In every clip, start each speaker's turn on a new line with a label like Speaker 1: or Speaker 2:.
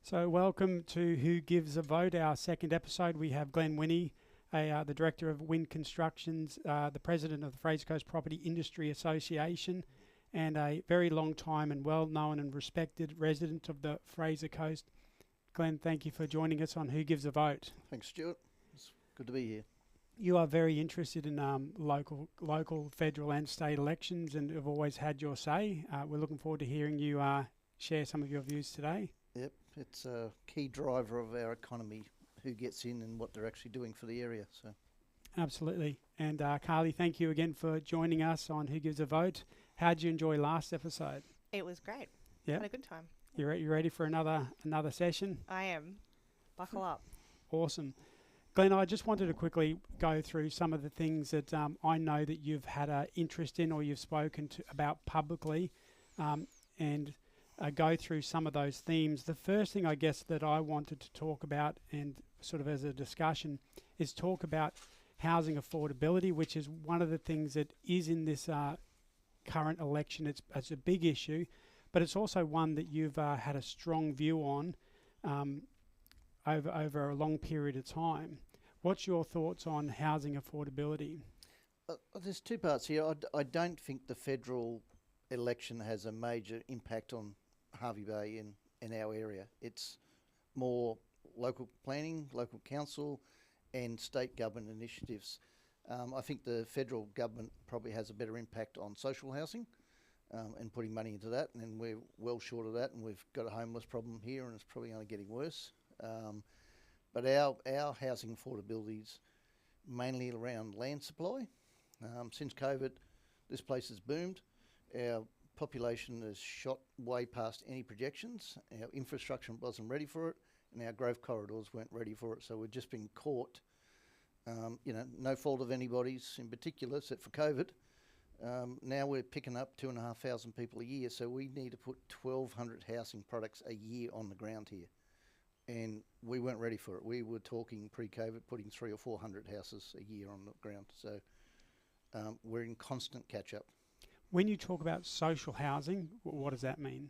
Speaker 1: So, welcome to Who Gives a Vote, our second episode. We have Glen Winney, the Director of Wind Constructions, the President of the Fraser Coast Property Industry Association, and a very long time and well-known and respected resident of the Fraser Coast. Glen, thank you for joining us on Who Gives a Vote.
Speaker 2: Thanks, Stuart. It's good to be here.
Speaker 1: You are very interested in local, federal and state elections and have always had your say. We're looking forward to hearing you share some of your views today.
Speaker 2: Yep, it's a key driver of our economy, who gets in and what they're actually doing for the area. So,
Speaker 1: absolutely. And Carly, thank you again for joining us on Who Gives a Vote. How did you enjoy last episode?
Speaker 3: It was great.
Speaker 1: Yeah,
Speaker 3: had a good time.
Speaker 1: You ready for another session?
Speaker 3: I am. Buckle up.
Speaker 1: Awesome. Glen, I just wanted to quickly go through some of the things that I know that you've had an interest in or you've spoken about publicly, and go through some of those themes. The first thing I guess that I wanted to talk about, and sort of as a discussion, is talk about housing affordability, which is one of the things that is in this current election. It's a big issue, but it's also one that you've had a strong view on over a long period of time. What's your thoughts on housing affordability?
Speaker 2: There's two parts here. I don't think the federal election has a major impact on Hervey Bay in our area. It's more local planning, local council and state government initiatives. I think the federal government probably has a better impact on social housing and putting money into that, and we're well short of that, and we've got a homeless problem here and it's probably only getting worse. But our housing affordability is mainly around land supply. Since COVID, this place has boomed. Our population has shot way past any projections. Our infrastructure wasn't ready for it, and our growth corridors weren't ready for it. So we've just been caught, no fault of anybody's in particular, except for COVID. Now we're picking up 2,500 people a year, so we need to put 1,200 housing products a year on the ground here. And we weren't ready for it. We were talking pre-COVID putting 300 or 400 houses a year on the ground. So we're in constant catch-up.
Speaker 1: When you talk about social housing, what does that mean?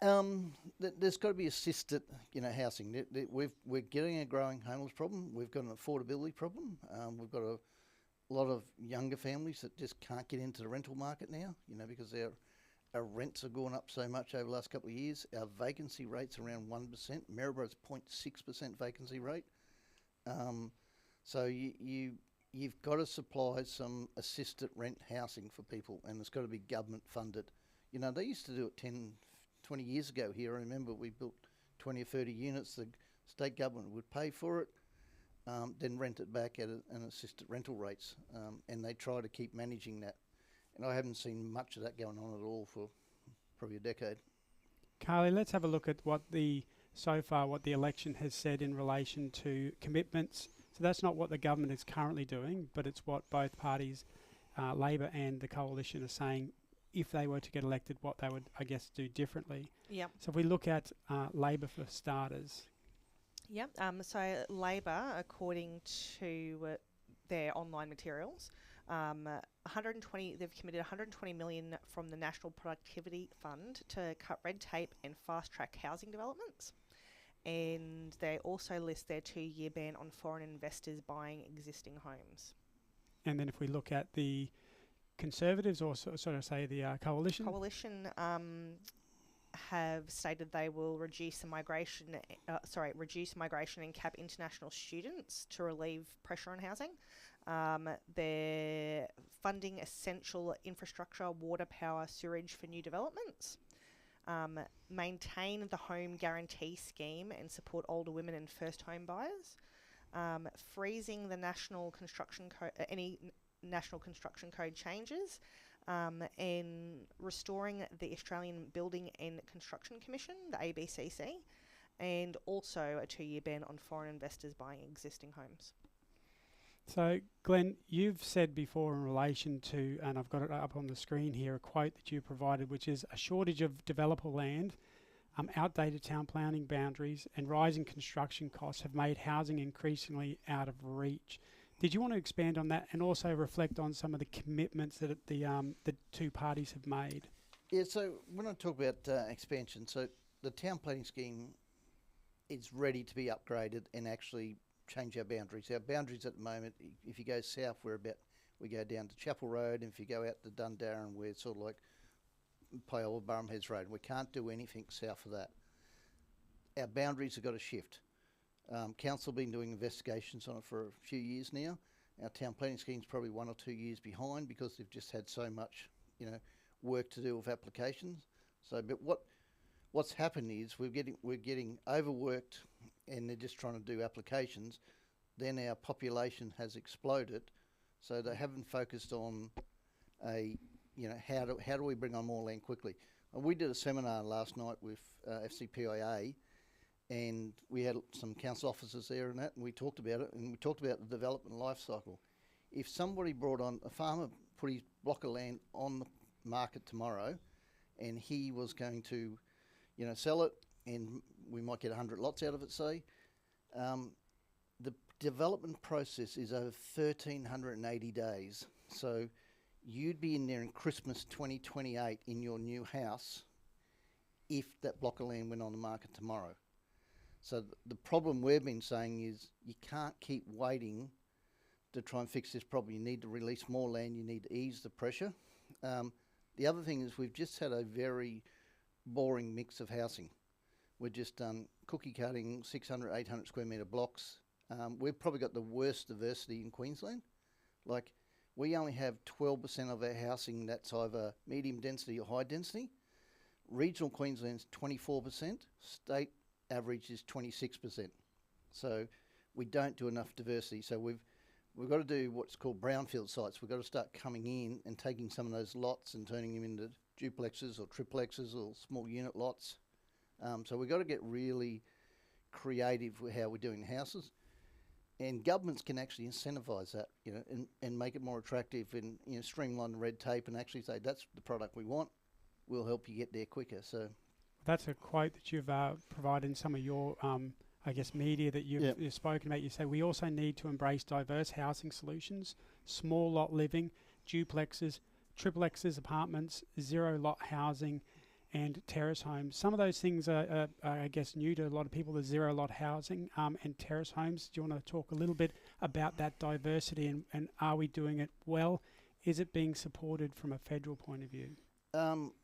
Speaker 2: There's got to be assisted, housing. We're getting a growing homeless problem. We've got an affordability problem. We've got a lot of younger families that just can't get into the rental market now, because our rents have gone up so much over the last couple of years. Our vacancy rate's around 1%. Maryboro's 0.6% vacancy rate. So you've got to supply some assisted rent housing for people, and it's got to be government funded. They used to do it 10, 20 years ago here. I remember we built 20 or 30 units. The state government would pay for it, then rent it back at an assisted rental rates, and they try to keep managing that. And I haven't seen much of that going on at all for probably a decade.
Speaker 1: Carly, let's have a look at what the election has said in relation to commitments. So that's not what the government is currently doing, but it's what both parties, Labor and the Coalition, are saying if they were to get elected, what they would, I guess, do differently.
Speaker 3: Yep.
Speaker 1: So if we look at Labor for starters.
Speaker 3: Yep. So Labor, according to their online materials, they've committed 120 million from the National Productivity Fund to cut red tape and fast-track housing developments. And they also list their 2-year ban on foreign investors buying existing homes. And
Speaker 1: then if we look at the Conservatives, or the Coalition?
Speaker 3: Coalition have stated they will reduce migration and cap international students to relieve pressure on housing. They're funding essential infrastructure, water, power, sewerage for new developments. Maintain the home guarantee scheme and support older women and first home buyers. Freezing the national construction any national construction code changes, and restoring the Australian Building and Construction Commission, the ABCC, and also a 2-year ban on foreign investors buying existing homes.
Speaker 1: So, Glen, you've said before in relation to, and I've got it up on the screen here, a quote that you provided, which is a shortage of developer land, outdated town planning boundaries, and rising construction costs have made housing increasingly out of reach. Did you want to expand on that and also reflect on some of the commitments that the two parties have made?
Speaker 2: Yeah, so when I talk about expansion, so the town planning scheme is ready to be upgraded and actually change our boundaries. Our boundaries at the moment, if you go south, we go down to Chapel Road, and if you go out to Dundarren, we're sort of like Pyola Burham Heads Road. We can't do anything south of that. Our boundaries have got to shift. Council have been doing investigations on it for a few years now. Our town planning scheme's probably 1 or 2 years behind because they've just had so much, work to do with applications. So, but what's happened is we're getting overworked, and they're just trying to do applications. Then our population has exploded, so they haven't focused on how do we bring on more land quickly. We did a seminar last night with FCPIA, and we had some council officers there and that, and we talked about it, and we talked about the development life cycle. If somebody brought on, a farmer put his block of land on the market tomorrow, and he was going to, sell it, and we might get 100 lots out of it, say, the development process is over 1,380 days. So you'd be in there in Christmas 2028 in your new house if that block of land went on the market tomorrow. So the problem we've been saying is you can't keep waiting to try and fix this problem. You need to release more land. You need to ease the pressure. The other thing is we've just had a very boring mix of housing. We've just done cookie cutting 600, 800 square metre blocks. We've probably got the worst diversity in Queensland. Like, we only have 12% of our housing that's either medium density or high density. Regional Queensland's 24%. State average is 26%. So we don't do enough diversity. So we've got to do what's called brownfield sites. We've got to start coming in and taking some of those lots and turning them into duplexes or triplexes or small unit lots. So we've got to get really creative with how we're doing houses. And governments can actually incentivise that, and make it more attractive and, streamline the red tape and actually say, that's the product we want. We'll help you get there quicker. So
Speaker 1: that's a quote that you've provided in some of your, media that you've spoken about. You say we also need to embrace diverse housing solutions, small lot living, duplexes, triplexes, apartments, zero lot housing, and terrace homes. Some of those things are new to a lot of people, the zero lot housing and terrace homes. Do you want to talk a little bit about that diversity and are we doing it well? Is it being supported from a federal point of view?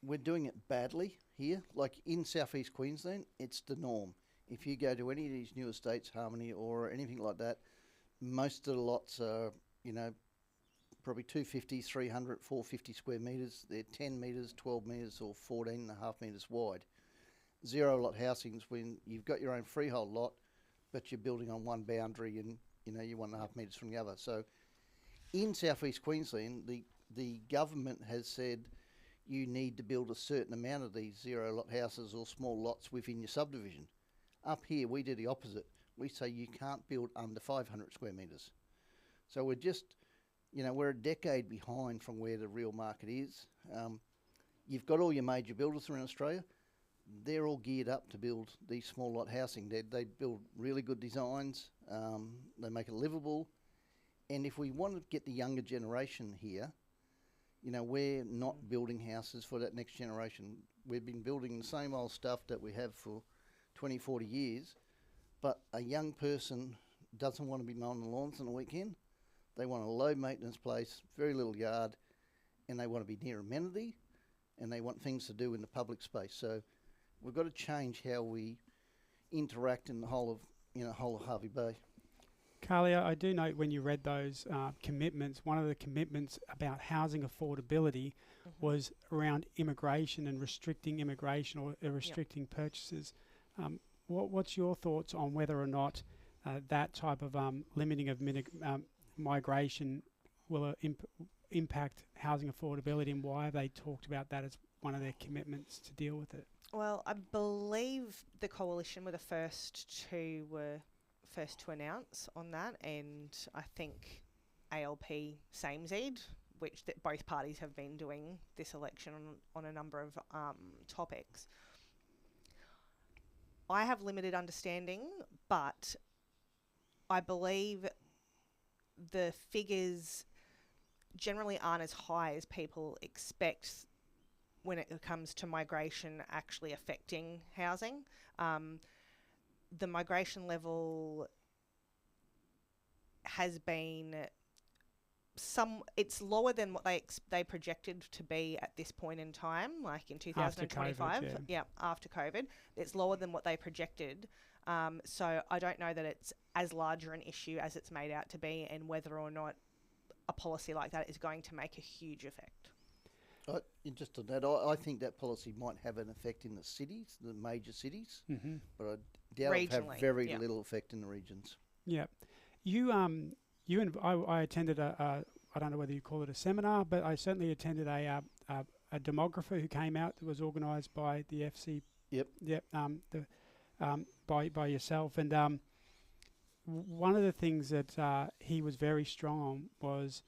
Speaker 2: We're doing it badly here. Like in southeast Queensland, it's the norm. If you go to any of these new estates, Harmony or anything like that, most of the lots are, probably 250, 300, 450 square metres. They're 10 metres, 12 metres or 14.5 metres wide. Zero lot housings when you've got your own freehold lot, but you're building on one boundary and, you're 1.5 metres from the other. So in southeast Queensland, the government has said you need to build a certain amount of these zero lot houses or small lots within your subdivision. Up here, we do the opposite. We say you can't build under 500 square metres. So we're just, we're a decade behind from where the real market is. You've got all your major builders around Australia. They're all geared up to build these small lot housing. They build really good designs. They make it livable. And if we want to get the younger generation here, we're not building houses for that next generation. We've been building the same old stuff that we have for 20, 40 years, but a young person doesn't want to be mowing the lawns on the weekend. They want a low maintenance place, very little yard, and they want to be near amenity, and they want things to do in the public space. So we've got to change how we interact in the whole of Hervey Bay.
Speaker 1: Carlia, I do note when you read those commitments, one of the commitments about housing affordability was around immigration and restricting immigration or restricting purchases. What's your thoughts on whether or not that type of limiting of migration will impact housing affordability, and why have they talked about that as one of their commitments to deal with it?
Speaker 3: Well, I believe the coalition were the first to announce on that, and I think ALP SameZ, which both parties have been doing this election on a number of topics. I have limited understanding, but I believe the figures generally aren't as high as people expect when it comes to migration actually affecting housing. the migration level has been it's lower than what they projected to be at this point in time, like in 2025.
Speaker 1: COVID,
Speaker 3: yeah, after COVID, it's lower than what they projected. So I don't know that it's as larger an issue as it's made out to be, and whether or not a policy like that is going to make a huge effect.
Speaker 2: Just on that, I think that policy might have an effect in the cities, the major cities, but I doubt it will have very little effect in the regions.
Speaker 1: Yeah. I attended I don't know whether you call it a seminar, but I certainly attended a demographer who came out that was organised by the FC.
Speaker 2: Yep.
Speaker 1: Yep. By yourself, and one of the things that he was very strong on was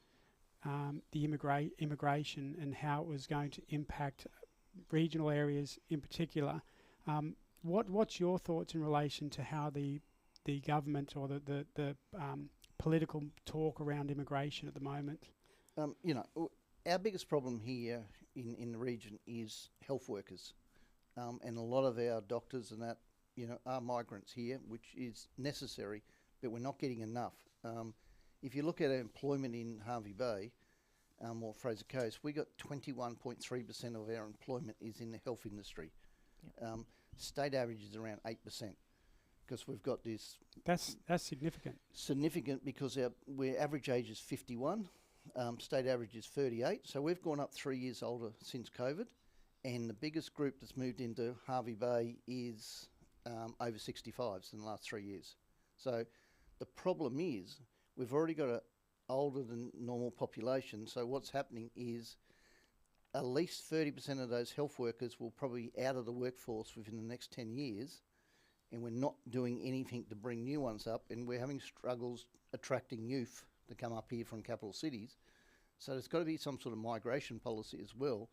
Speaker 1: the immigration and how it was going to impact regional areas in particular. What's your thoughts in relation to how the government or the political talk around immigration at the moment?
Speaker 2: Our biggest problem here in the region is health workers, and a lot of our doctors and that are migrants here, which is necessary, but we're not getting enough. If you look at our employment in Hervey Bay or Fraser Coast, we got 21.3% of our employment is in the health industry.
Speaker 3: Yep.
Speaker 2: State average is around 8%, because we've got this.
Speaker 1: That's significant.
Speaker 2: Significant because our average age is 51, state average is 38, so we've gone up 3 years older since COVID, and the biggest group that's moved into Hervey Bay is over 65s in the last 3 years. So the problem is we've already got an older than normal population, so what's happening is at least 30% of those health workers will probably be out of the workforce within the next 10 years, and we're not doing anything to bring new ones up, and we're having struggles attracting youth to come up here from capital cities. So there's got to be some sort of migration policy as well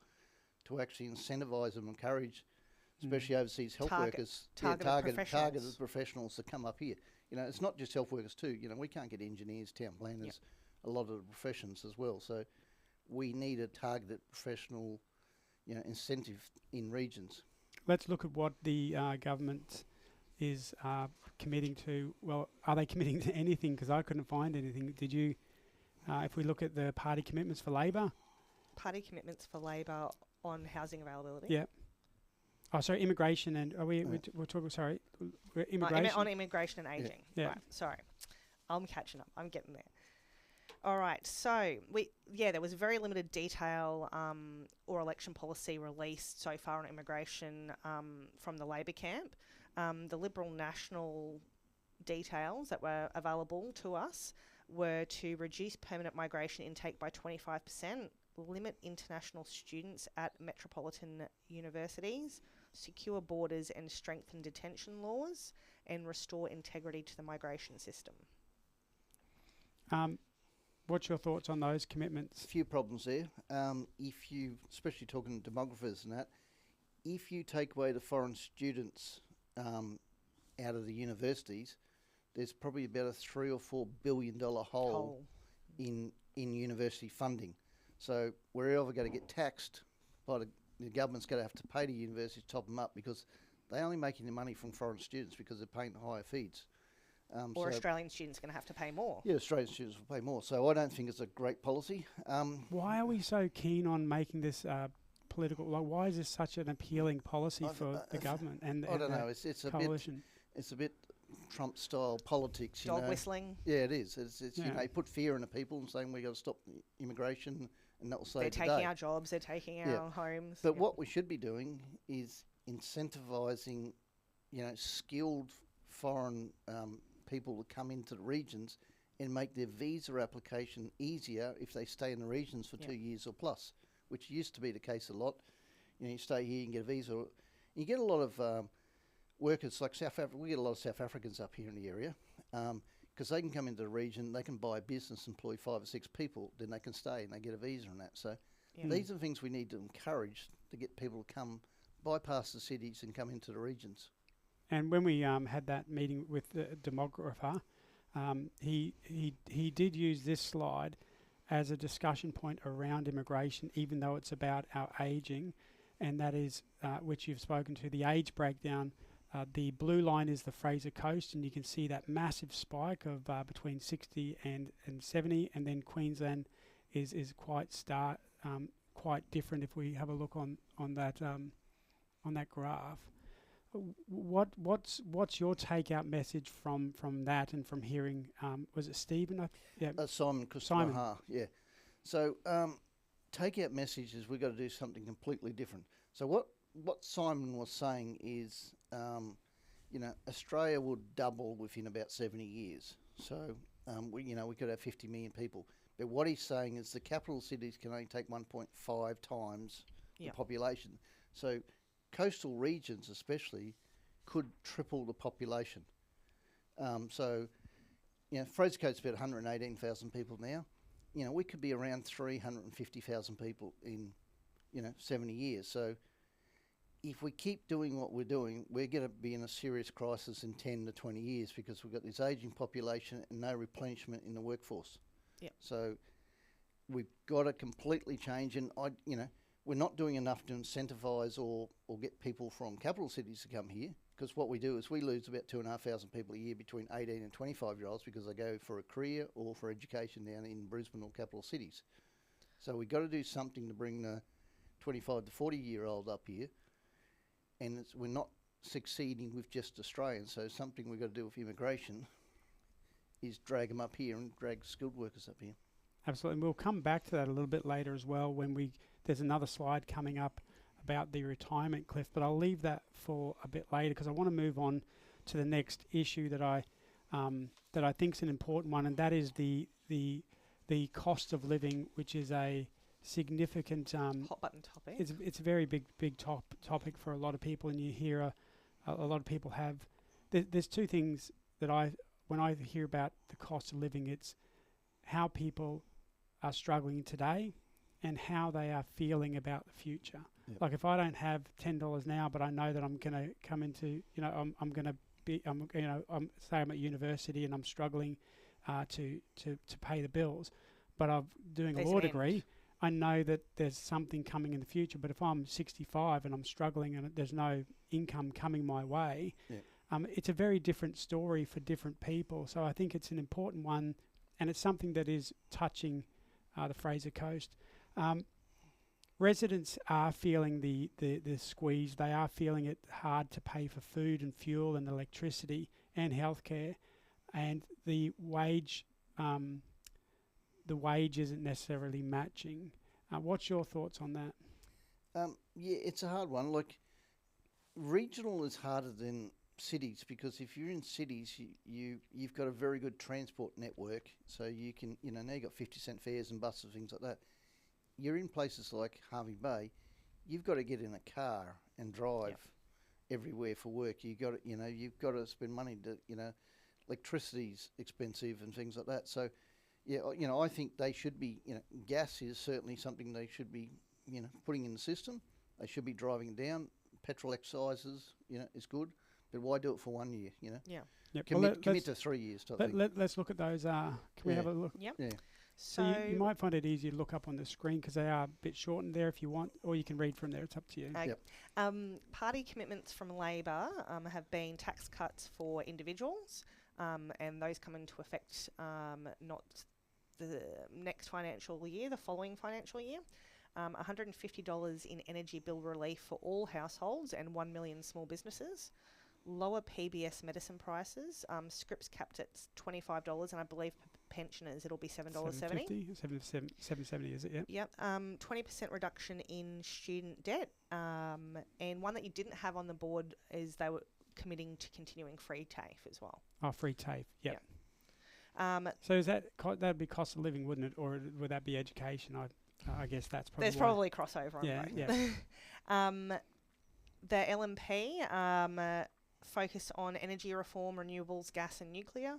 Speaker 2: to actually incentivise and encourage, especially overseas health workers, targeted professionals to come up here. It's not just health workers too. We can't get engineers, town planners, a lot of the professions as well. So we need a targeted professional, incentive in regions.
Speaker 1: Let's look at what the government is committing to. Well, are they committing to anything? Because I couldn't find anything. Did you? If we look at the party commitments for Labor.
Speaker 3: Party commitments for Labor on housing availability.
Speaker 1: Yeah. Oh, sorry, immigration and we're talking. Sorry, immigration.
Speaker 3: On immigration and ageing.
Speaker 1: Yeah.
Speaker 3: Right, sorry, I'm catching up. I'm getting there. All right. So there was very limited detail or election policy released so far on immigration from the Labor camp. The Liberal National details that were available to us were to reduce permanent migration intake by 25%, limit international students at metropolitan universities, secure borders and strengthen detention laws, and restore integrity to the migration system.
Speaker 1: What's your thoughts on those commitments?
Speaker 2: A few problems there. If you, especially talking to demographers and that, if you take away the foreign students out of the universities, there's probably about a $3 or $4 billion hole in university funding. So we're either going to get taxed by the government's going to have to pay the universities to top them up, because they're only making the money from foreign students because they're paying higher fees.
Speaker 3: Or Australian students are going to have to pay more.
Speaker 2: Yeah, Australian students will pay more. So I don't think it's a great policy.
Speaker 1: Why are we so keen on making this political? Like, why is this such an appealing policy for the government and
Speaker 2: I don't know. It's
Speaker 1: coalition?
Speaker 2: It's a bit Trump-style politics.
Speaker 3: Dog whistling.
Speaker 2: Yeah, it is. It's you put fear into people and saying we've got to stop immigration, and that will save the day.
Speaker 3: They're taking our jobs. They're taking our homes.
Speaker 2: But what we should be doing is incentivising, skilled foreign people to come into the regions and make their visa application easier if they stay in the regions for 2 years or plus, which used to be the case a lot. You stay here and get a visa. You get a lot of workers like South Africa. We get a lot of South Africans up here in the area because they can come into the region, they can buy a business, employ 5 or 6 people, then they can stay and they get a visa and that. So these are the things we need to encourage to get people to come bypass the cities and come into the regions.
Speaker 1: And when we had that meeting with the demographer, he did use this slide as a discussion point around immigration, even though it's about our ageing, and that is, which you've spoken to, the age breakdown The blue line is the Fraser Coast, and you can see that massive spike of between 60 and 70, and then Queensland is quite quite different if we have a look on that graph. What's your takeout message from that and from hearing? Was it Stephen?
Speaker 2: Simon Kusmaha. Yeah. So takeout message is we've got to do something completely different. So what Simon was saying is, Australia would double within about 70 years. So we could have 50 million people. But what he's saying is the capital cities can only take 1.5 times the population. So coastal regions especially could triple the population. Fraser Coast's about 118,000 people now. We could be around 350,000 people in, 70 years. So if we keep doing what we're doing, we're going to be in a serious crisis in 10 to 20 years because we've got this ageing population and no replenishment in the workforce.
Speaker 3: Yep.
Speaker 2: So we've got to completely change, and we're not doing enough to incentivise or get people from capital cities to come here, because what we do is we lose about 2,500 people a year between 18 and 25-year-olds because they go for a career or for education down in Brisbane or capital cities. So we've got to do something to bring the 25 to 40-year-old up here, and we're not succeeding with just Australians. So something we've got to do with immigration is drag them up here and drag skilled workers up here.
Speaker 1: Absolutely. And we'll come back to that a little bit later as well when there's another slide coming up about the retirement cliff, but I'll leave that for a bit later because I want to move on to the next issue that I think is an important one, and that is the cost of living, which is a significant
Speaker 3: hot button topic.
Speaker 1: It's a very big topic for a lot of people, and you hear a lot of people have. There's two things that when I hear about the cost of living, it's how people are struggling today and how they are feeling about the future.
Speaker 2: Yep.
Speaker 1: Like if I don't have $10 now, but I know that I'm going to come into, say I'm at university and I'm struggling to pay the bills, but I'm doing a law degree, I know that there's something coming in the future. But if I'm 65 and I'm struggling and there's no income coming my way, it's a very different story for different people. So I think it's an important one, and it's something that is touching the Fraser Coast. Residents are feeling the squeeze. They are feeling it hard to pay for food and fuel and electricity and healthcare, and the wage isn't necessarily matching. What's your thoughts on that?
Speaker 2: It's a hard one. Look, regional is harder than cities because if you're in cities, you've got a very good transport network, so you can now you've got 50-cent fares and buses and things like that. You're in places like Hervey Bay, you've got to get in a car and drive everywhere for work. You've got to spend money to electricity's expensive and things like that. So I think they should be gas is certainly something they should be putting in the system. They should be driving it down. Petrol excises is good. But why do it for 1 year,
Speaker 3: Yeah.
Speaker 1: Yep.
Speaker 2: Commit to 3 years type thing.
Speaker 1: Let's look at those. Can we have a look?
Speaker 3: Yep.
Speaker 2: Yeah.
Speaker 1: So you might find it easier to look up on the screen because they are a bit shortened there if you want, or you can read from there. It's up to you.
Speaker 3: Party commitments from Labor have been tax cuts for individuals, and those come into effect not the next financial year, the following financial year. $150 in energy bill relief for all households and 1 million small businesses. Lower PBS medicine prices. Scripts capped at $25, and I believe for pensioners it'll be $7.70.
Speaker 1: $7.70, is it? Yeah.
Speaker 3: Yep. 20% reduction in student debt. And one that you didn't have on the board is they were committing to continuing free TAFE as well.
Speaker 1: Oh, free TAFE. Yep.
Speaker 3: Yep.
Speaker 1: So is that'd be cost of living, wouldn't it, or would that be education? I guess that's probably.
Speaker 3: There's probably crossover on both.
Speaker 1: Yeah.
Speaker 3: The LNP focus on energy reform, renewables, gas and nuclear.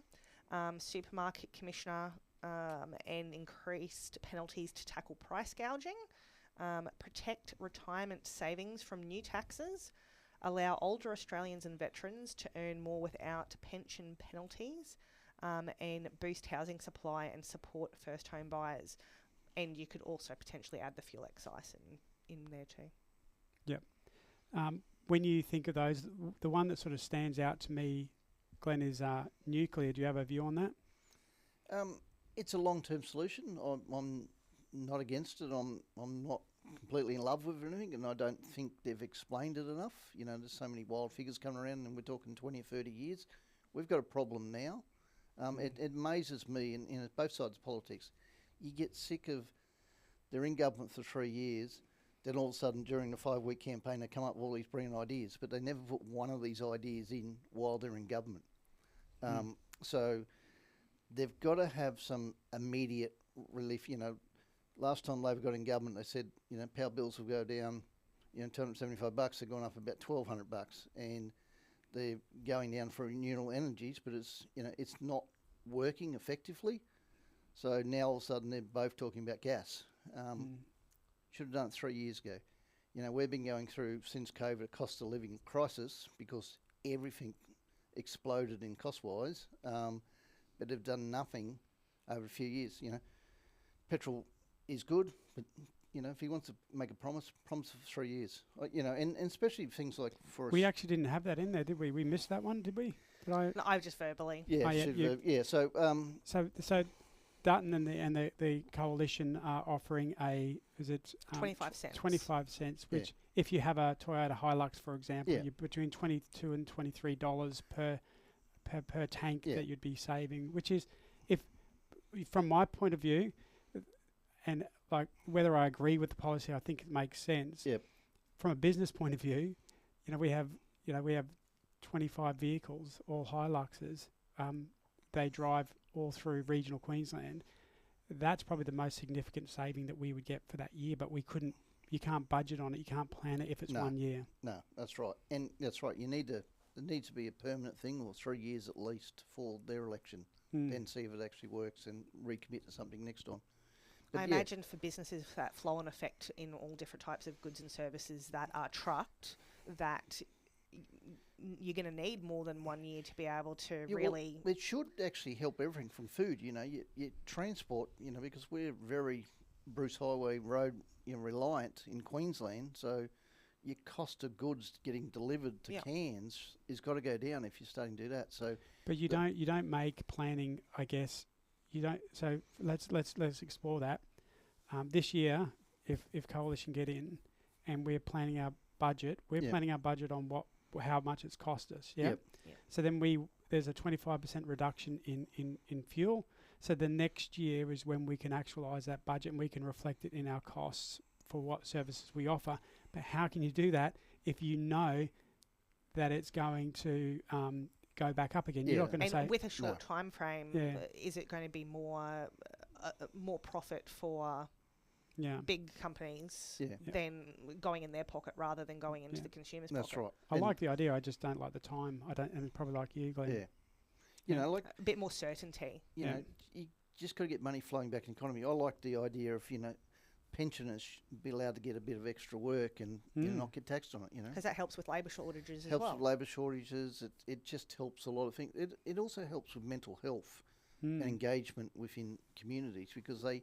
Speaker 3: Supermarket commissioner and increased penalties to tackle price gouging. Protect retirement savings from new taxes. Allow older Australians and veterans to earn more without pension penalties. And boost housing supply and support first home buyers. And you could also potentially add the fuel excise in there too.
Speaker 1: Yep. when you think of those, the one that sort of stands out to me, Glenn, is nuclear. Do you have a view on that?
Speaker 2: It's a long-term solution. I'm not against it. I'm not completely in love with it or anything, and I don't think they've explained it enough. You know, there's so many wild figures coming around, and we're talking 20 or 30 years. We've got a problem now. It amazes me, in both sides of politics, you get sick of they're in government for 3 years, then all of a sudden during the 5-week campaign they come up with all these brilliant ideas, but they never put one of these ideas in while they're in government. So they've got to have some immediate relief. You know, last time Labor got in government, they said, you know, power bills will go down, you know, $275. They're going up about $1,200, and they're going down for renewable energies, but it's, you know, it's not working effectively. So now all of a sudden they're both talking about gas. Should have done it 3 years ago. You know, we've been going through since COVID a cost of living crisis because everything exploded in cost-wise, but they've done nothing over a few years. You know, petrol is good, but you know, if he wants to make a promise for 3 years. You know, and especially things like for us.
Speaker 1: We actually didn't have that in there, did we? We missed that one, did we? Did I?
Speaker 3: No, I just verbally.
Speaker 2: Yeah,
Speaker 1: Oh,
Speaker 2: So
Speaker 1: So Dutton and the coalition are offering
Speaker 3: 25 cents.
Speaker 1: 25 cents, which if you have a Toyota Hilux, for example,
Speaker 2: Yeah.
Speaker 1: you're between $22 and $23 per tank that you'd be saving, which is, if from my point of view, and like whether I agree with the policy, I think it makes sense.
Speaker 2: Yep.
Speaker 1: From a business point of view, we have 25 vehicles, all Hiluxes. They drive all through regional Queensland. That's probably the most significant saving that we would get for that year, but you can't budget on it, you can't plan it if it's 1 year.
Speaker 2: No, that's right. And that's right. There needs to be a permanent thing, or 3 years at least, for their election, then see if it actually works and recommit to something next time. But
Speaker 3: I imagine for businesses that flow-on effect in all different types of goods and services that are trucked, that you're going to need more than 1 year to be able to really...
Speaker 2: Well, it should actually help everything from food, you transport, because we're very Bruce Highway Road reliant in Queensland, so your cost of goods getting delivered to cans is got to go down if you're starting to do that. So,
Speaker 1: but you don't make planning, I guess. You don't. So let's explore that. This year, if Coalition get in, and we're planning our budget, planning our budget on how much it's cost us. Yeah.
Speaker 2: Yep.
Speaker 1: So then there's a 25% reduction in fuel. So the next year is when we can actualise that budget and we can reflect it in our costs for what services we offer. But how can you do that if you know that it's going to go back up again? You're not going to say...
Speaker 3: with a short time frame, is it going to be more profit for big companies than going in their pocket rather than going into the consumer's pocket?
Speaker 2: That's right.
Speaker 1: I like the idea, I just don't like the time. I don't, and probably like you, Glenn.
Speaker 2: Yeah.
Speaker 3: Like a bit more certainty.
Speaker 2: You know, you just got to get money flowing back in the economy. I like the idea of, pensioners be allowed to get a bit of extra work and not get taxed on it,
Speaker 3: Because that helps with labour shortages as well.
Speaker 2: Helps with labour shortages. It just helps a lot of things. It also helps with mental health and engagement within communities, because they,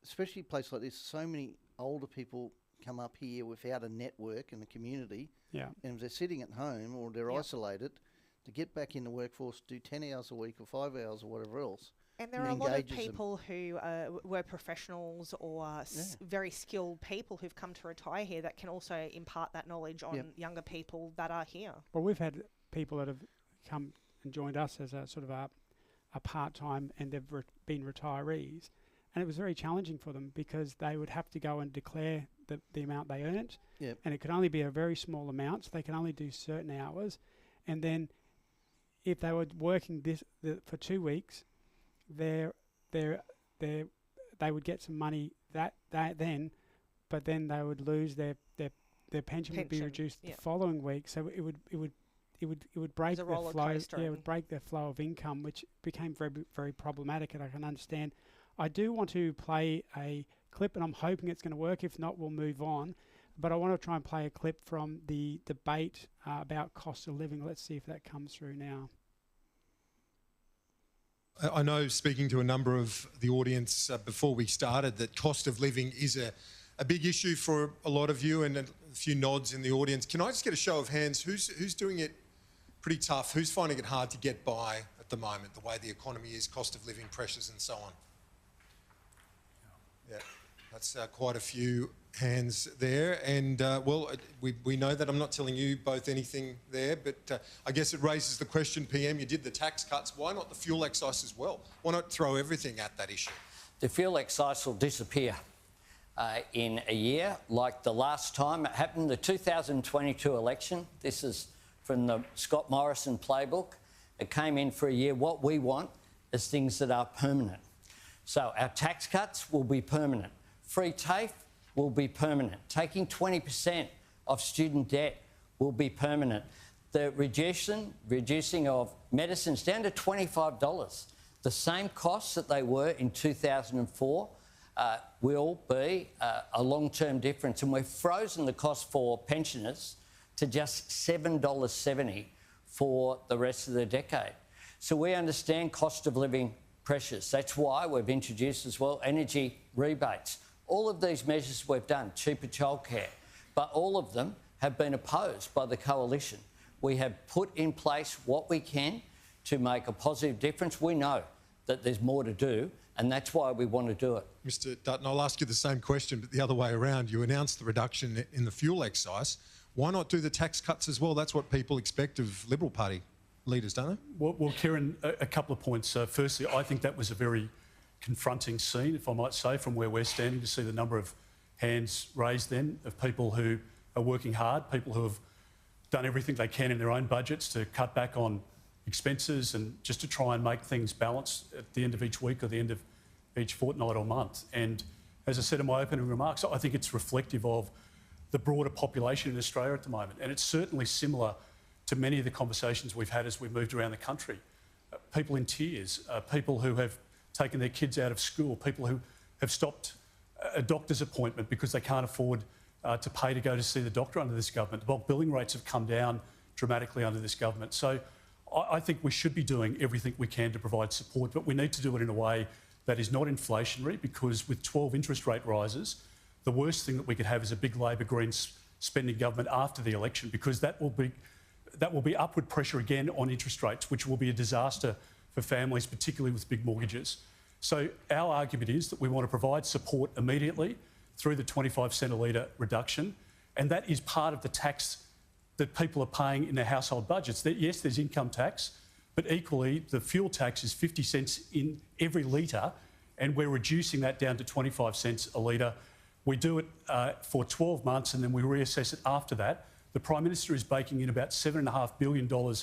Speaker 2: especially a place like this, so many older people come up here without a network and a community. Yeah. And if they're sitting at home or they're isolated, to get back in the workforce, do 10 hours a week or 5 hours or whatever else.
Speaker 3: And there are a lot of people who were professionals or very skilled people who've come to retire here that can also impart that knowledge on younger people that are here.
Speaker 1: Well, we've had people that have come and joined us as a sort of a part-time, and they've been retirees. And it was very challenging for them because they would have to go and declare the amount they earned. Yep. And it could only be a very small amount, so they can only do certain hours. And then if they were working for 2 weeks, they would get some money that then, but then they would lose their pension would be reduced the following week. So it would break their flow. It would break their flow of income, which became very, very problematic. And I can understand. I do want to play a clip, and I'm hoping it's going to work. If not, we'll move on. But I want to try and play a clip from the debate about cost of living. Let's see if that comes through now.
Speaker 4: I know, speaking to a number of the audience before we started, that cost of living is a big issue for a lot of you, and a few nods in the audience. Can I just get a show of hands? Who's doing it pretty tough? Who's finding it hard to get by at the moment, the way the economy is, cost of living pressures and so on? Yeah, that's quite a few hands there. And, well, we know that. I'm not telling you both anything there, but I guess it raises the question, PM, you did the tax cuts. Why not the fuel excise as well? Why not throw everything at that issue?
Speaker 5: The fuel excise will disappear in a year, like the last time it happened, the 2022 election. This is from the Scott Morrison playbook. It came in for a year. What we want is things that are permanent. So our tax cuts will be permanent. Free TAFE will be permanent. Taking 20% of student debt will be permanent. The reducing of medicines down to $25. The same costs that they were in 2004 will be a long-term difference. And we've frozen the cost for pensioners to just $7.70 for the rest of the decade. So we understand cost of living pressures. That's why we've introduced as well energy rebates. All of these measures we've done, cheaper childcare, but all of them have been opposed by the coalition. We have put in place what we can to make a positive difference. We know that there's more to do, and that's why we want to do it.
Speaker 4: Mr Dutton, I'll ask you the same question, but the other way around. You announced the reduction in the fuel excise. Why not do the tax cuts as well? That's what people expect of Liberal Party leaders, don't they?
Speaker 6: Well, Kieran, a couple of points. Firstly, I think that was a very confronting scene, if I might say, from where we're standing, to see the number of hands raised then of people who are working hard, people who have done everything they can in their own budgets to cut back on expenses and just to try and make things balanced at the end of each week or the end of each fortnight or month. And as I said in my opening remarks, I think it's reflective of the broader population in Australia at the moment. And it's certainly similar to many of the conversations we've had as we've moved around the country. People in tears, people who have taken their kids out of school, people who have stopped a doctor's appointment because they can't afford to pay to go to see the doctor under this government. The bulk billing rates have come down dramatically under this government. So I think we should be doing everything we can to provide support, but we need to do it in a way that is not inflationary, because with 12 interest rate rises, the worst thing that we could have is a big Labor Greens spending government after the election, because that will be upward pressure again on interest rates, which will be a disaster for families, particularly with big mortgages. So our argument is that we want to provide support immediately through the 25 cent a litre reduction, and that is part of the tax that people are paying in their household budgets. Yes, there's income tax, but equally the fuel tax is 50 cents in every litre, and we're reducing that down to 25 cents a litre. We do it for 12 months and then we reassess it after that. The Prime Minister is baking in about $7.5 billion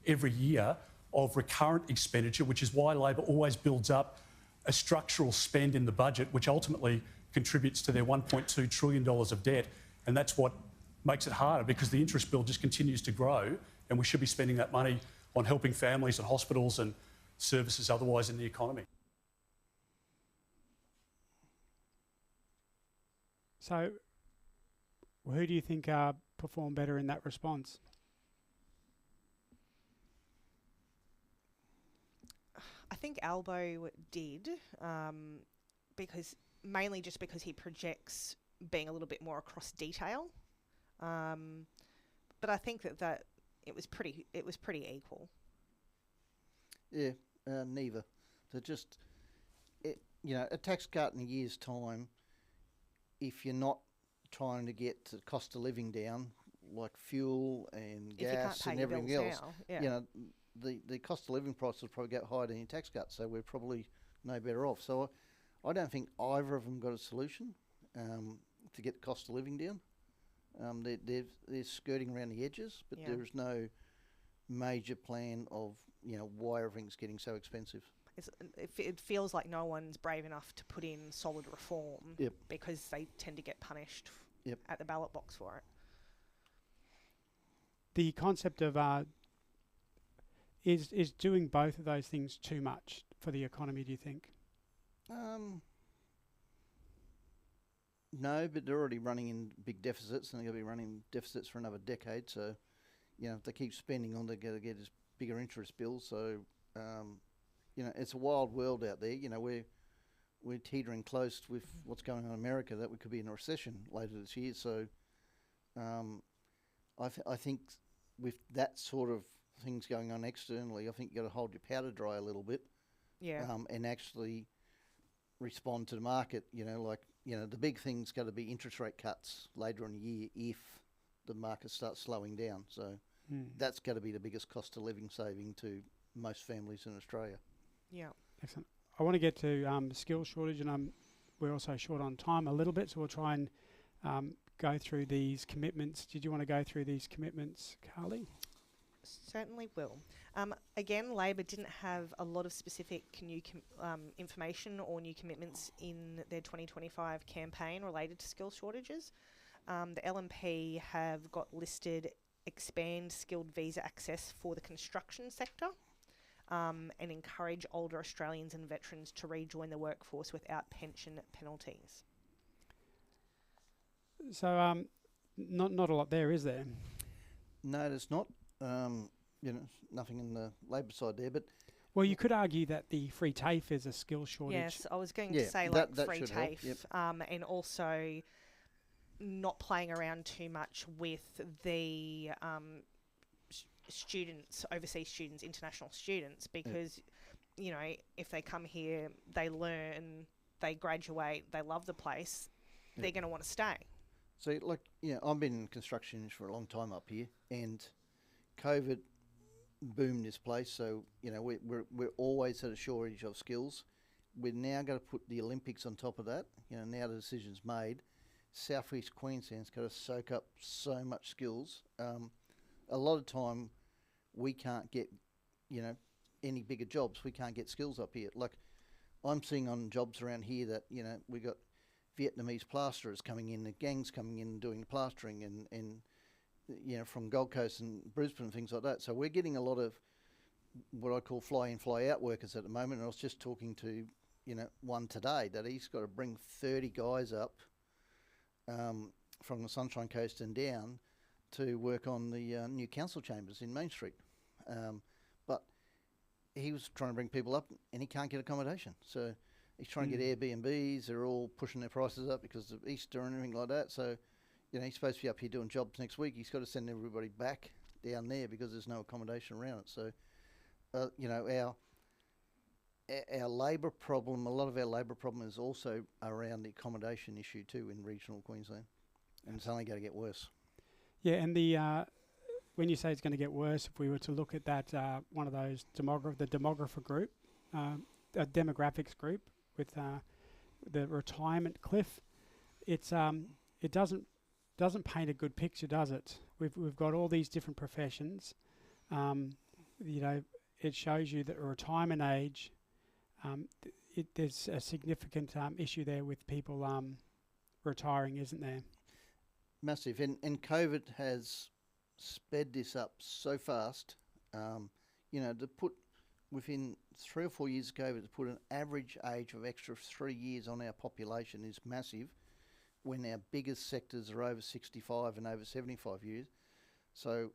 Speaker 6: every year of recurrent expenditure, which is why Labor always builds up a structural spend in the budget, which ultimately contributes to their $1.2 trillion of debt. And that's what makes it harder, because the interest bill just continues to grow, and we should be spending that money on helping families and hospitals and services otherwise in the economy.
Speaker 1: So who do you think performed better in that response?
Speaker 3: I think Albo did, mainly just because he projects being a little bit more across detail. But I think that it was pretty equal.
Speaker 2: Yeah, neither. So just, a tax cut in a year's time, if you're not trying to get the cost of living down, like fuel and gas and everything else, the cost of living prices will probably get higher than your tax cut, so we're probably no better off. So I don't think either of them got a solution to get the cost of living down. They're skirting around the edges, but there is no major plan of why everything's getting so expensive.
Speaker 3: It feels like no one's brave enough to put in solid reform because they tend to get punished at the ballot box for it.
Speaker 1: The concept of is doing both of those things too much for the economy, do you think?
Speaker 2: No, but they're already running in big deficits, and they're going to be running deficits for another decade. So, if they keep spending on, they're going to get bigger interest bills. So, it's a wild world out there. we're teetering close with what's going on in America, that we could be in a recession later this year. So I think with that sort of things going on externally, I think you've got to hold your powder dry a little bit.
Speaker 3: Yeah.
Speaker 2: And actually respond to the market. The big thing's got to be interest rate cuts later in the year if the market starts slowing down. So that's got to be the biggest cost of living saving to most families in Australia.
Speaker 3: Yeah.
Speaker 1: Excellent. I want to get to skill shortage, and we're also short on time a little bit, so we'll try and go through these commitments. Did you want to go through these commitments, Carly?
Speaker 3: Certainly will. Again, Labor didn't have a lot of specific new information or new commitments in their 2025 campaign related to skill shortages. The LNP have got listed expand skilled visa access for the construction sector and encourage older Australians and veterans to rejoin the workforce without pension penalties.
Speaker 1: So not a lot there, is there?
Speaker 2: No, there's not. Nothing in the Labor side there, but
Speaker 1: Well, you could argue that the free TAFE is a skill shortage.
Speaker 3: Yes, I was going
Speaker 2: Yeah,
Speaker 3: to say
Speaker 2: that
Speaker 3: free
Speaker 2: should help,
Speaker 3: TAFE,
Speaker 2: yep.
Speaker 3: and also not playing around too much with the students, overseas students, international students, because if they come here, they learn, they graduate, they love the place, they're going to want to stay.
Speaker 2: So, I've been in construction industry for a long time up here, and COVID boomed this place. So, we're always at a shortage of skills. We're now going to put the Olympics on top of that. Now the decision's made. Southeast Queensland's got to soak up so much skills. A lot of time, we can't get, any bigger jobs. We can't get skills up here. Like, I'm seeing on jobs around here that, we got Vietnamese plasterers coming in, the gangs coming in and doing the plastering, and from Gold Coast and Brisbane and things like that. So we're getting a lot of what I call fly-in, fly-out workers at the moment. And I was just talking to, one today that he's got to bring 30 guys up from the Sunshine Coast and down to work on the new council chambers in Main Street. But he was trying to bring people up and he can't get accommodation. So he's trying to get Airbnbs. They're all pushing their prices up because of Easter and everything like that. So, he's supposed to be up here doing jobs next week. He's got to send everybody back down there because there's no accommodation around it. So, our labour problem, a lot of our labour problem is also around the accommodation issue too in regional Queensland. And it's only going to get worse. Yeah,
Speaker 1: and when you say it's going to get worse, if we were to look at that, one of those the demographer group, a demographics group with the retirement cliff, it doesn't paint a good picture, does it? We've got all these different professions. It shows you that a retirement age, there's a significant issue there with people retiring, isn't there?
Speaker 2: Massive. And COVID has sped this up so fast. To put within 3 or 4 years of COVID, to put an average age of extra 3 years on our population is massive, when our biggest sectors are over 65 and over 75 years. So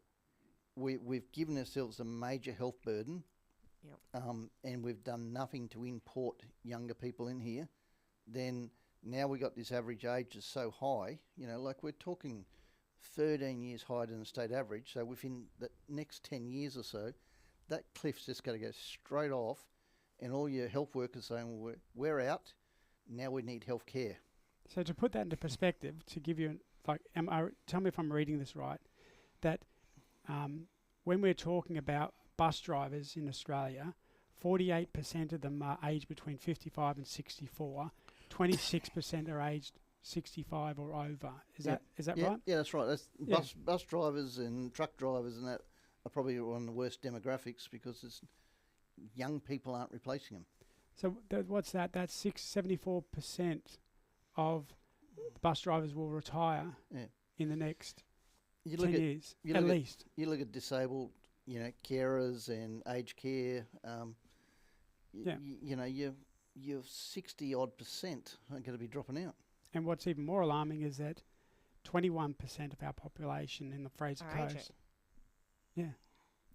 Speaker 2: we've given ourselves a major health burden.
Speaker 3: Yep.
Speaker 2: And we've done nothing to import younger people in here. Then now we got this average age is so high, we're talking 13 years higher than the state average. So within the next 10 years or so, that cliff's just going to go straight off, and all your health workers saying, well, we're out, now we need health care.
Speaker 1: So to put that into perspective, to give you, tell me if I'm reading this right, that when we're talking about bus drivers in Australia, 48% of them are aged between 55 and 64. 26% are aged 65 or over. Is that right?
Speaker 2: Yeah, that's right. Bus drivers and truck drivers and that are probably one of the worst demographics because young people aren't replacing them.
Speaker 1: So what's that? That's 74% of bus drivers will retire in the next 10 years, at least. You
Speaker 2: look at disabled, carers and aged care. You're 60 odd % are going to be dropping out.
Speaker 1: And what's even more alarming is that 21% of our population in the Fraser Coast. Yeah.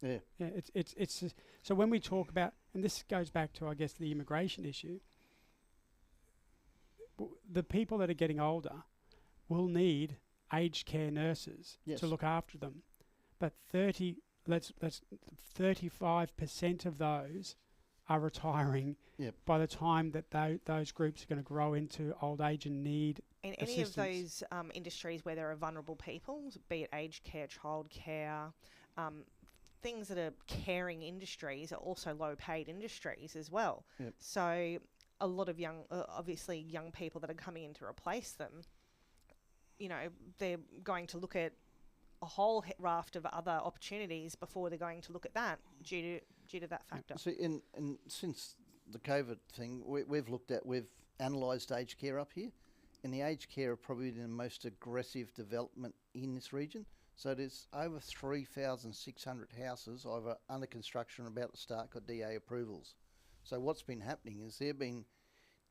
Speaker 1: It's so when we talk about, and this goes back to, I guess, the immigration issue, the people that are getting older will need aged care nurses
Speaker 2: Yes.
Speaker 1: to look after them, but 35% of those are retiring
Speaker 2: Yep.
Speaker 1: by the time that those groups are going to grow into old age and need
Speaker 3: And any of
Speaker 1: assistance.
Speaker 3: those industries where there are vulnerable people, be it aged care, childcare, things that are caring industries are also low-paid industries as well.
Speaker 2: Yep.
Speaker 3: So a lot of obviously young people that are coming in to replace them, they're going to look at a whole raft of other opportunities before they're going to look at that due to that factor.
Speaker 2: So and since the COVID thing, we've analysed aged care up here, and the aged care are probably the most aggressive development in this region. So there's over 3,600 houses either under construction or about to start got DA approvals. So what's been happening is they've been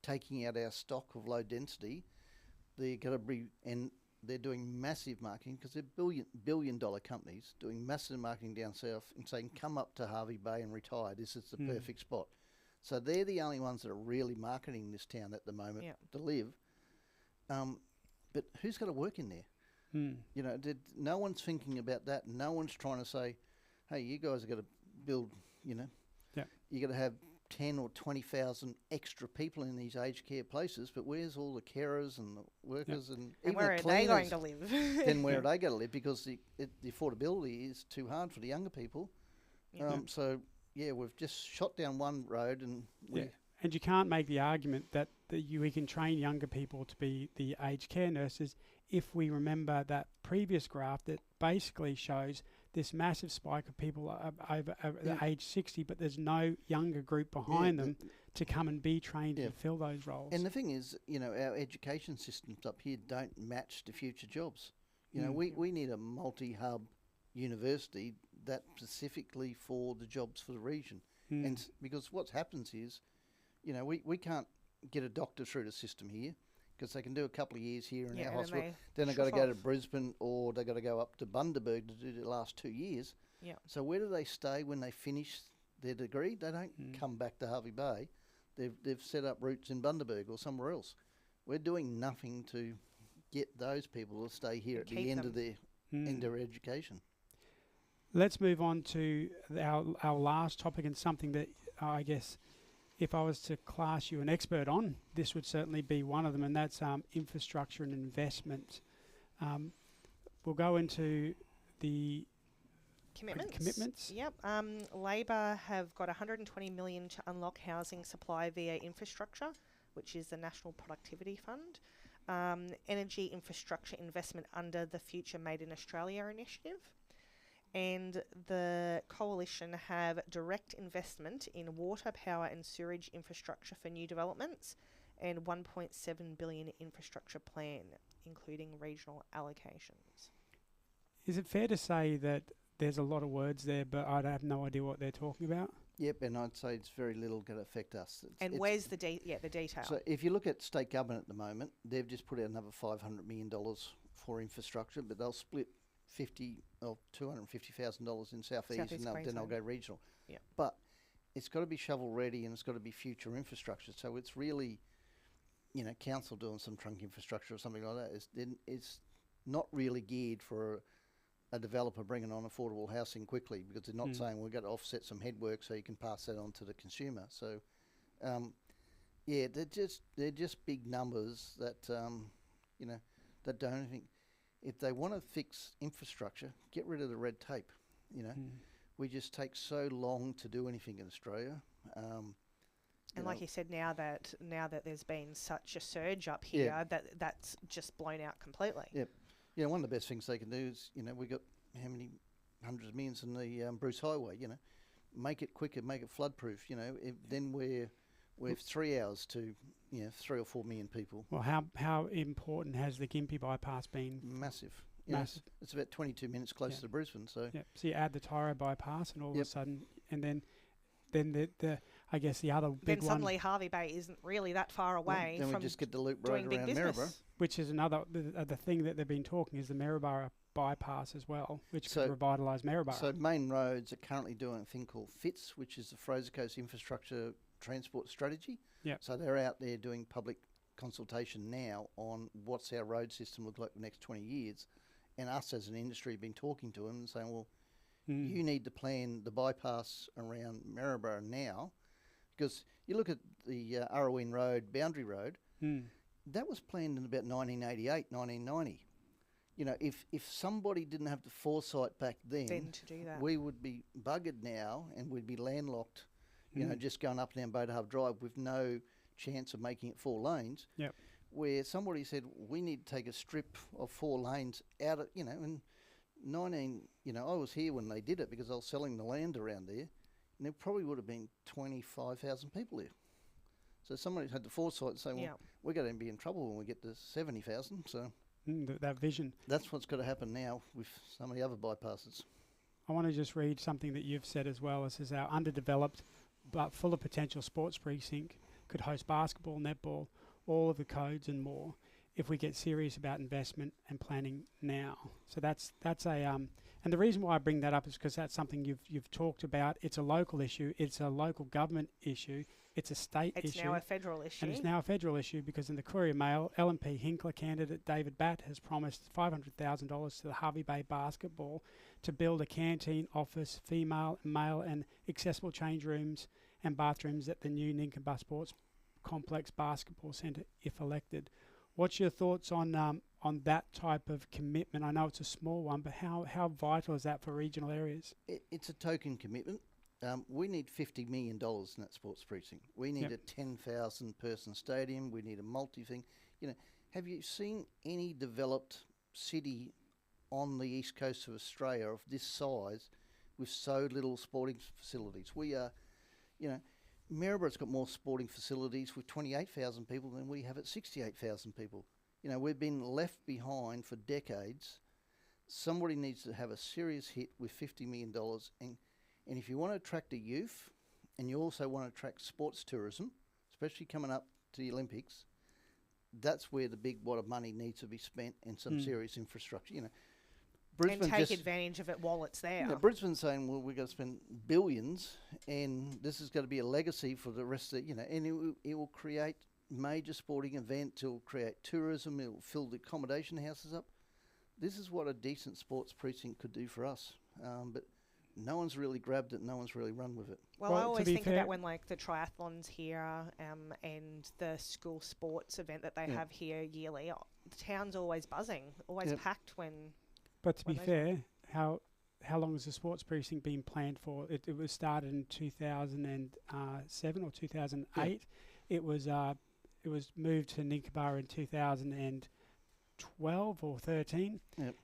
Speaker 2: taking out our stock of low density. They're going to be, and they're doing massive marketing because they're billion dollar companies doing massive marketing down south and saying, come up to Harvey Bay and retire. This is the perfect spot. So they're the only ones that are really marketing this town at the moment to live. But who's going to work in there? No one's thinking about that. No one's trying to say, hey, you guys are going to build, you're going to have 10 or 20,000 extra people in these aged care places, but where's all the carers and the workers and even
Speaker 3: where
Speaker 2: the
Speaker 3: are they going
Speaker 2: cleaners?
Speaker 3: to live?
Speaker 2: Then where are they going to live? Because the affordability is too hard for the younger people. So, we've just shot down one road and
Speaker 1: And you can't make the argument that we can train younger people to be the aged care nurses if we remember that previous graph that basically shows this massive spike of people over age 60, but there's no younger group behind them to come and be trained to fill those roles.
Speaker 2: And the thing is, our education systems up here don't match the future jobs. We need a multi-hub university that specifically for the jobs for the region. And because what happens is, we can't get a doctor through the system here because they can do a couple of years here in our hospital. Then they've got to go to Brisbane or they've got to go up to Bundaberg to do the last 2 years.
Speaker 3: Yeah.
Speaker 2: So where do they stay when they finish their degree? They don't come back to Harvey Bay. They've set up roots in Bundaberg or somewhere else. We're doing nothing to get those people to stay here at the end of their end of their education.
Speaker 1: Let's move on to our last topic, and something that I guess if I was to class you an expert on, this would certainly be one of them, and that's infrastructure and investment. We'll go into the commitments.
Speaker 3: Yep. Labor have got 120 million to unlock housing supply via infrastructure, which is the National Productivity Fund. Energy infrastructure investment under the Future Made in Australia initiative. And the coalition have direct investment in water, power and sewerage infrastructure for new developments and 1.7 billion infrastructure plan, including regional allocations.
Speaker 1: Is it fair to say that there's a lot of words there, but I have no idea what they're talking about?
Speaker 2: Yep, and I'd say it's very little going to affect us.
Speaker 3: And where's the detail?
Speaker 2: So if you look at state government at the moment, they've just put out another $500 million for infrastructure, but they'll split $250,000 in Southeast and then they'll go regional.
Speaker 3: Yeah.
Speaker 2: But it's got to be shovel ready and it's got to be future infrastructure. So it's really, council doing some trunk infrastructure or something like that. It's not really geared for a developer bringing on affordable housing quickly because they're not saying we've got to offset some headwork so you can pass that on to the consumer. So, they're just big numbers that, that don't think. If they want to fix infrastructure, get rid of the red tape. We just take so long to do anything in Australia.
Speaker 3: And like you said, now that there's been such a surge up here, that's just blown out completely. Yep.
Speaker 2: One of the best things they can do is, we got how many hundreds of millions in the Bruce Highway. Make it quicker, make it flood proof. Then we're 3 hours to 3 or 4 million people.
Speaker 1: Well, how important has the Gympie bypass been?
Speaker 2: Massive.
Speaker 1: Massive.
Speaker 2: It's about 22 minutes closer to Brisbane. So
Speaker 1: so you add the Tyro bypass, and all of a sudden, and then the I guess the other big
Speaker 3: then suddenly Harvey Bay isn't really that far away.
Speaker 2: Then
Speaker 3: from
Speaker 2: we just get the loop road around Maryborough,
Speaker 1: which is another the thing that they've been talking is the Maryborough bypass as well, which could revitalise Maryborough.
Speaker 2: So Main Roads are currently doing a thing called FITS, which is the Fraser Coast Infrastructure Transport Strategy.
Speaker 1: Yeah.
Speaker 2: So they're out there doing public consultation now on what's our road system look like the next 20 years, and us as an industry have been talking to them and saying, well, you need to plan the bypass around Maryborough now, because you look at the Arrowin Road, Boundary Road, that was planned in about 1988, 1990. You know, if somebody didn't have the foresight back then
Speaker 3: to do that.
Speaker 2: we would be buggered now and we'd be landlocked, you know, just going up and down Boat Harbour Drive with no chance of making it 4 lanes.
Speaker 1: Yep.
Speaker 2: Where somebody said, we need to take a strip of 4 lanes out of, you know, and I was here when they did it because I was selling the land around there, and there probably would have been 25,000 people there. So somebody had the foresight to say, well, we're going to be in trouble when we get to 70,000. So
Speaker 1: that vision.
Speaker 2: that's what's got to happen now with some of the other bypasses.
Speaker 1: I want to just read something that you've said as well. It says our underdeveloped but full of potential sports precinct could host basketball, netball, all of the codes and more if we get serious about investment and planning now. So that's and the reason why I bring that up is because that's something you've talked about. It's a local issue. It's a local government issue. It's a state issue.
Speaker 3: It's now a federal issue.
Speaker 1: And it's now a federal issue because in the Courier Mail, LNP Hinkler candidate David Batt has promised $500,000 to the Harvey Bay Basketball to build a canteen, office, female, male and accessible change rooms and bathrooms at the new Ninkabah Sports Complex Basketball Centre if elected. What's your thoughts on that type of commitment? I know it's a small one, but how vital is that for regional areas?
Speaker 2: It's a token commitment. We need $50 million in that sports precinct. We need a 10,000 person stadium. We need a multi-thing. You know, have you seen any developed city on the east coast of Australia of this size with so little sporting facilities? We are, you know, Maryboroug's got more sporting facilities with 28,000 people than we have at 68,000 people. You know, we've been left behind for decades. Somebody needs to have a serious hit with $50 million. And if you want to attract the youth and you also want to attract sports tourism, especially coming up to the Olympics, that's where the big wad of money needs to be spent in some serious infrastructure. You know, Brisbane
Speaker 3: and take advantage of it while it's there.
Speaker 2: You know, Brisbane's saying, well, we've got to spend billions and this is going to be a legacy for the rest of, you know, and it will create major sporting events, it will create tourism, it will fill the accommodation houses up. This is what a decent sports precinct could do for us. But no one's really grabbed it, no one's really run with it.
Speaker 3: Well, I always think about when like the triathlons here and the school sports event that they have here yearly. The town's always buzzing, always packed when...
Speaker 1: But to be fair, how long has the sports precinct been planned for? It was started in 2007 or 2008. It was moved to Ninkabah in 2012 or 13. Yep.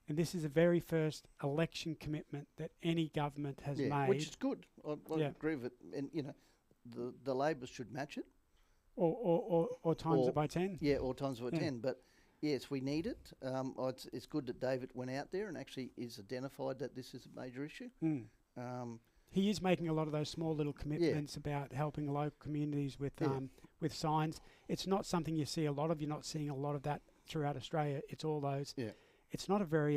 Speaker 1: And this is the very first election commitment that any government has made.
Speaker 2: Which is good. I agree with it. And, you know, the Labor should match it.
Speaker 1: Or times it by 10.
Speaker 2: Yeah, or times it by 10. But, yes, we need it. It's good that David went out there and actually is identified that this is a major issue.
Speaker 1: He is making a lot of those small little commitments about helping local communities with signs. It's not something you see a lot of. You're not seeing a lot of that throughout Australia. It's all those... Yeah. It's not a very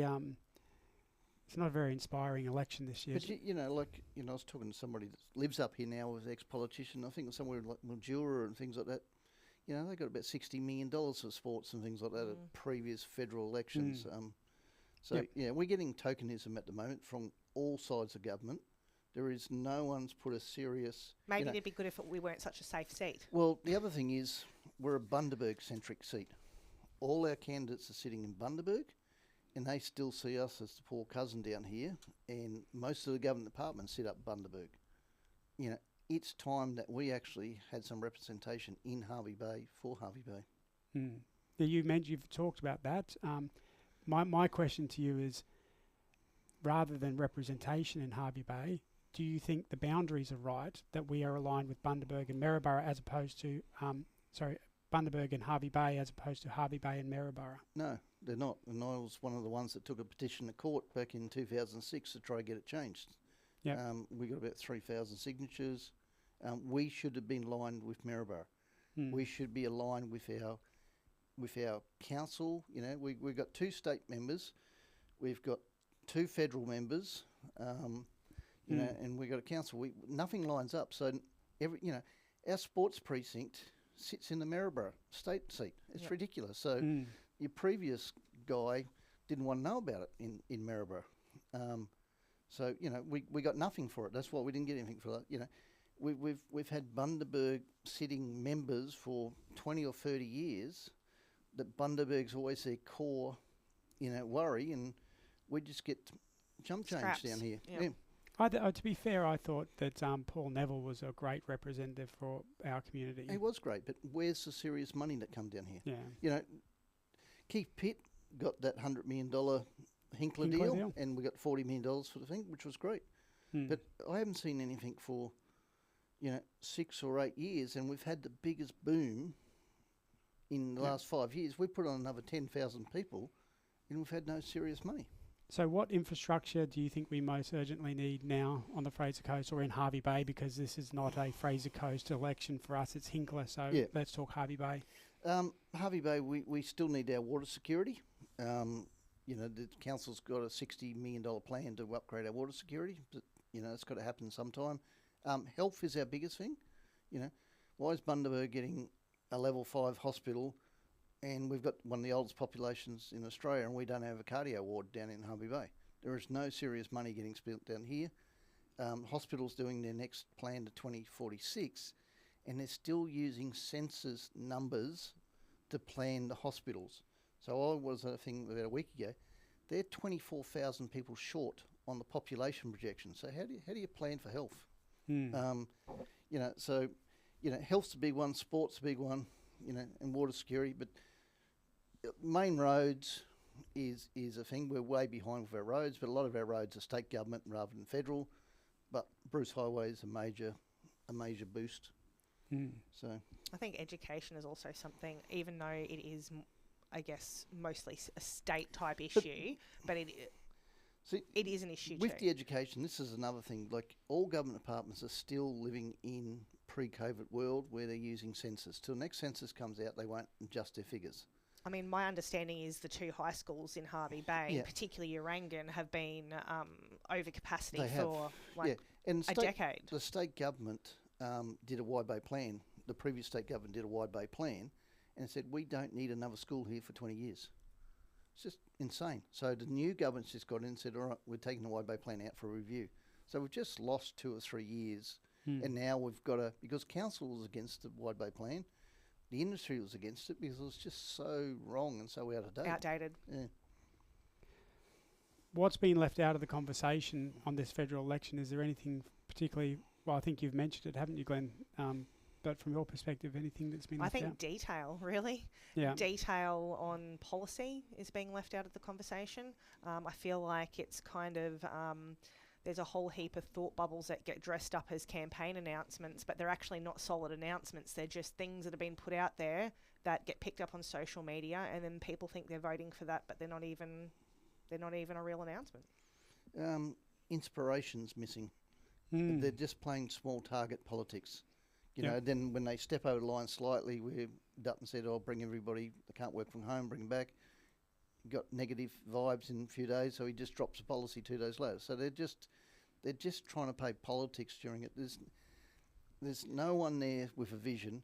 Speaker 1: inspiring election this year.
Speaker 2: But you know, like I was talking to somebody that lives up here now, was ex-politician. I think somewhere in like Mildura and things like that. You know, they got about $60 million for sports and things like that at previous federal elections. We're getting tokenism at the moment from all sides of government. There is no one's put a serious...
Speaker 3: Maybe it'd be good if we weren't such a safe seat.
Speaker 2: Well, the other thing is we're a Bundaberg-centric seat. All our candidates are sitting in Bundaberg. And they still see us as the poor cousin down here, and most of the government departments sit up Bundaberg. You know, it's time that we actually had some representation in Harvey Bay for Harvey Bay.
Speaker 1: Yeah, you've talked about that. My question to you is, rather than representation in Harvey Bay, do you think the boundaries are right, that we are aligned with Bundaberg and Maryborough as opposed to, Bundaberg and Harvey Bay as opposed to Harvey Bay and Maryborough?
Speaker 2: No, they're not. And I was one of the ones that took a petition to court back in 2006 to try to get it changed. Yep. We got about 3,000 signatures. We should have been aligned with Maryborough. We should be aligned with our council. You know, we've got 2 state members. We've got 2 federal members. You know, and we've got a council. Nothing lines up. So our sports precinct sits in the Maryborough state seat. It's ridiculous. So
Speaker 1: Mm.
Speaker 2: your previous guy didn't want to know about it in Maryborough. So, you know, we got nothing for it. That's why we didn't get anything for that. You know, we've had Bundaberg sitting members for 20 or 30 years. That Bundaberg's always their core, you know, worry, and we just get jump change
Speaker 3: Scraps.
Speaker 2: down here.
Speaker 3: Yeah.
Speaker 1: To be fair, I thought that Paul Neville was a great representative for our community.
Speaker 2: He was great, but where's the serious money that come down here?
Speaker 1: Yeah.
Speaker 2: You know, Keith Pitt got that $100 million Hinkler deal, and we got $40 million for the thing, which was great.
Speaker 1: Mm.
Speaker 2: But I haven't seen anything for, you know, 6 or 8 years, and we've had the biggest boom in the last 5 years. We put on another 10,000 people, and we've had no serious money.
Speaker 1: So what infrastructure do you think we most urgently need now on the Fraser Coast or in Hervey Bay? Because this is not a Fraser Coast election for us, it's Hinkler. So let's talk Hervey Bay.
Speaker 2: Hervey Bay, we still need our water security. You know, the council's got a $60 million plan to upgrade our water security. But, you know, it's got to happen sometime. Health is our biggest thing. You know, why is Bundaberg getting a level 5 hospital, and we've got one of the oldest populations in Australia, and we don't have a cardio ward down in Hervey Bay? There is no serious money getting spent down here. Hospitals doing their next plan to 2046, and they're still using census numbers to plan the hospitals. So I was a thing about a week ago. They're 24,000 people short on the population projection. So how do you plan for health?
Speaker 1: Mm.
Speaker 2: You know, so you know, health's a big one, sport's a big one, you know, and water security. But main roads is a thing. We're way behind with our roads, but a lot of our roads are state government rather than federal. But Bruce Highway is a major boost.
Speaker 1: Mm.
Speaker 2: So
Speaker 3: I think education is also something, even though it is, I guess, mostly a state type issue, but it is an issue
Speaker 2: with
Speaker 3: too.
Speaker 2: the education, this is another thing. Like, all government departments are still living in pre-COVID world where they're using census. Till next census comes out, they won't adjust their figures.
Speaker 3: I mean, my understanding is the 2 high schools in Hervey Bay, particularly Urangan, have been over capacity for
Speaker 2: and
Speaker 3: a decade.
Speaker 2: The state government did a wide bay plan. The previous state government did a wide bay plan and said, we don't need another school here for 20 years. It's just insane. So the new government's just got in and said, all right, we're taking the wide bay plan out for review. So we've just lost 2 or 3 years. And now we've got because council was against the wide bay plan, the industry was against it because it was just so wrong and so out of date.
Speaker 3: Outdated.
Speaker 2: Yeah.
Speaker 1: What's been left out of the conversation on this federal election? Is there anything particularly, well, I think you've mentioned it, haven't you, Glenn? But from your perspective, anything that's been left out? I think
Speaker 3: detail, really.
Speaker 1: Yeah.
Speaker 3: Detail on policy is being left out of the conversation. I feel like it's kind of... there's a whole heap of thought bubbles that get dressed up as campaign announcements, but they're actually not solid announcements. They're just things that have been put out there that get picked up on social media, and then people think they're voting for that, but they're not even a real announcement.
Speaker 2: Inspiration's missing. They're just playing small target politics. You know, then when they step over the line slightly, where Dutton said, "I'll bring everybody that can't work from home, bring them back." Got negative vibes in a few days, so he just drops the policy 2 days later. So they're just trying to play politics during it. There's no one there with a vision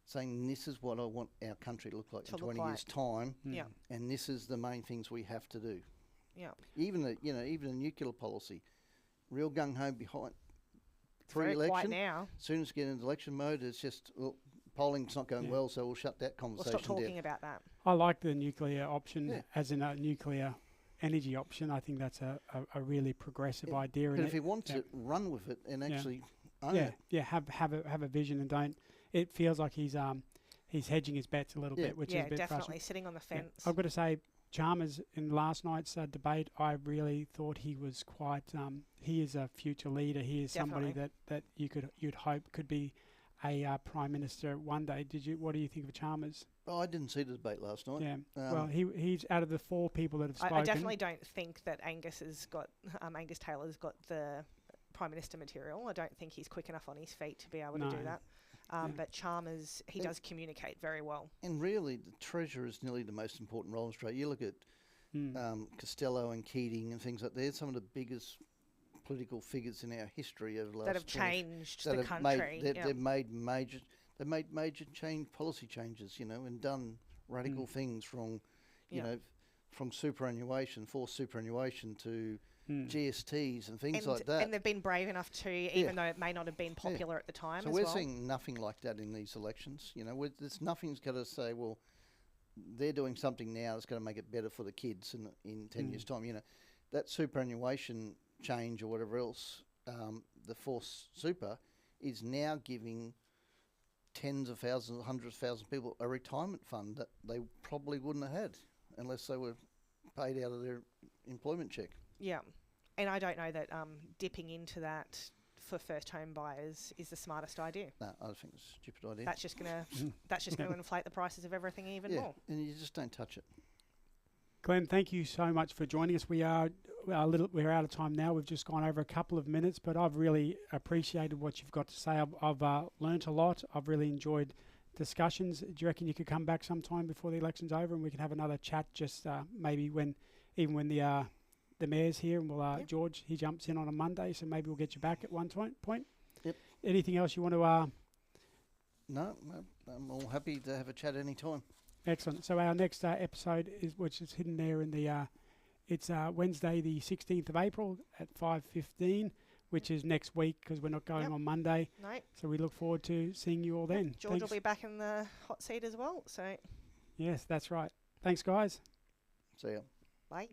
Speaker 2: saying, this is what I want our country to look like in 20 years' time, and this is the main things we have to do.
Speaker 3: Yeah.
Speaker 2: Even a nuclear policy, real gung ho behind
Speaker 3: pre-election. Now,
Speaker 2: as soon as you get into election mode, it's just polling's not going well, so we'll shut that conversation
Speaker 3: down. We'll stop talking
Speaker 2: down.
Speaker 3: about that.
Speaker 1: I like the nuclear option as in a nuclear energy option. I think that's a really progressive idea.
Speaker 2: But if he wants to run with it and actually own it.
Speaker 1: Yeah, have a vision and don't. It feels like he's hedging his bets a little bit, which is a bit
Speaker 3: definitely
Speaker 1: frustrating.
Speaker 3: sitting on the fence.
Speaker 1: Yeah. I've got to say, Chalmers in last night's debate, I really thought he was quite. He is a future leader. He is somebody that you'd hope could be a prime minister one day. What do you think of Chalmers?
Speaker 2: Oh, I didn't see the debate last night.
Speaker 1: Yeah. Well, he's out of the 4 people that have spoken.
Speaker 3: I definitely don't think that Angus Taylor's got the prime minister material. I don't think he's quick enough on his feet to be able to do that. But Chalmers, he does communicate very well. And
Speaker 2: really, the Treasurer is nearly the most important role in Australia. You look at Costello and Keating and things like that. Some of the biggest political figures in our history over the last
Speaker 3: that have changed the country.
Speaker 2: They've made major. they made major policy changes, and done radical things from, from superannuation, forced superannuation to GSTs and things like that.
Speaker 3: And they've been brave enough to, even though it may not have been popular at the time.
Speaker 2: So
Speaker 3: as
Speaker 2: we're
Speaker 3: well.
Speaker 2: seeing nothing like that in these elections. There's nothing's going to say, well, they're doing something now that's going to make it better for the kids in 10 years' time. That superannuation change or whatever else, the forced super is now giving tens of thousands, hundreds of thousands of people a retirement fund that they probably wouldn't have had unless they were paid out of their employment check.
Speaker 3: Yeah. And I don't know that dipping into that for first home buyers is the smartest idea.
Speaker 2: No, I think it's a stupid idea.
Speaker 3: That's just gonna inflate the prices of everything even more.
Speaker 2: And you just don't touch it.
Speaker 1: Glenn, thank you so much for joining us. We're out of time now. We've just gone over a couple of minutes, but I've really appreciated what you've got to say. I've learnt a lot. I've really enjoyed discussions. Do you reckon you could come back sometime before the election's over and we can have another chat? Just maybe when the mayor's here, and we'll George, he jumps in on a Monday, so maybe we'll get you back at one point.
Speaker 2: Yep.
Speaker 1: Anything else you want to?
Speaker 2: No, I'm all happy to have a chat anytime.
Speaker 1: Excellent. So our next episode which is hidden there in the, it's Wednesday the 16th of April at 5:15, which is next week because we're not going on Monday.
Speaker 3: No.
Speaker 1: So we look forward to seeing you all then.
Speaker 3: George will be back in the hot seat as well. So.
Speaker 1: Yes, that's right. Thanks, guys.
Speaker 2: See ya.
Speaker 3: Bye.